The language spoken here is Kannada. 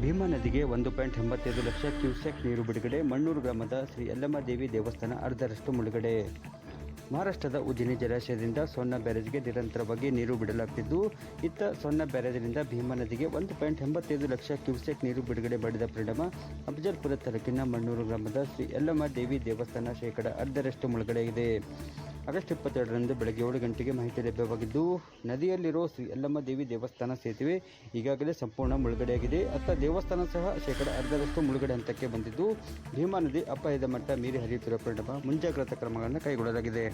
ಭೀಮಾ ನದಿಗೆ 1.85 ಲಕ್ಷ ಕ್ಯೂಸೆಕ್ ನೀರು ಬಿಡುಗಡೆ. ಮಣ್ಣೂರು ಗ್ರಾಮದ ಶ್ರೀ ಯಲ್ಲಮ್ಮ ದೇವಿ ದೇವಸ್ಥಾನ ಅರ್ಧರಷ್ಟು ಮುಳುಗಡೆ. ಮಹಾರಾಷ್ಟ್ರದ ಉಜ್ಜಿನಿ ಜಲಾಶಯದಿಂದ ಸೊನ್ನ ಬ್ಯಾರೇಜ್ಗೆ ನಿರಂತರವಾಗಿ ನೀರು ಬಿಡಲಾಗುತ್ತಿದ್ದು, ಇತ್ತ ಸೊನ್ನ ಬ್ಯಾರೇಜ್ನಿಂದ ಭೀಮಾ ನದಿಗೆ 1.85 ಲಕ್ಷ ಕ್ಯೂಸೆಕ್ ನೀರು ಬಿಡುಗಡೆ ಮಾಡಿದ ಪರಿಣಾಮ ಅಫಜಲ್ಪುರ ತಾಲೂಕಿನ ಮಣ್ಣೂರು ಗ್ರಾಮದ ಶ್ರೀ ಯಲ್ಲಮ್ಮ ದೇವಿ ದೇವಸ್ಥಾನ ಅರ್ಧರಷ್ಟು ಮುಳುಗಡೆಯಾಗಿದೆ. ಆಗಸ್ಟ್ 22ರಂದು ಬೆಳಗ್ಗೆ 7 ಗಂಟೆಗೆ ಮಾಹಿತಿ ಲಭ್ಯವಾಗಿದ್ದು, ನದಿಯಲ್ಲಿರೋ ಶ್ರೀ ಯಲ್ಲಮ್ಮ ದೇವಿ ದೇವಸ್ಥಾನ ಸೇತುವೆ ಈಗಾಗಲೇ ಸಂಪೂರ್ಣ ಮುಳುಗಡೆಯಾಗಿದೆ. ಅತ್ತ ದೇವಸ್ಥಾನ ಸಹ ಅರ್ಧದಷ್ಟು ಮುಳುಗಡೆ ಹಂತಕ್ಕೆ ಬಂದಿದ್ದು, ಭೀಮಾ ನದಿ ಅಪಾಯದ ಮಟ್ಟ ಮೀರಿ ಹರಿಯುತ್ತಿರುವ ಪರಿಣಾಮ ಮುಂಜಾಗ್ರತಾ ಕ್ರಮಗಳನ್ನು ಕೈಗೊಳ್ಳಲಾಗಿದೆ.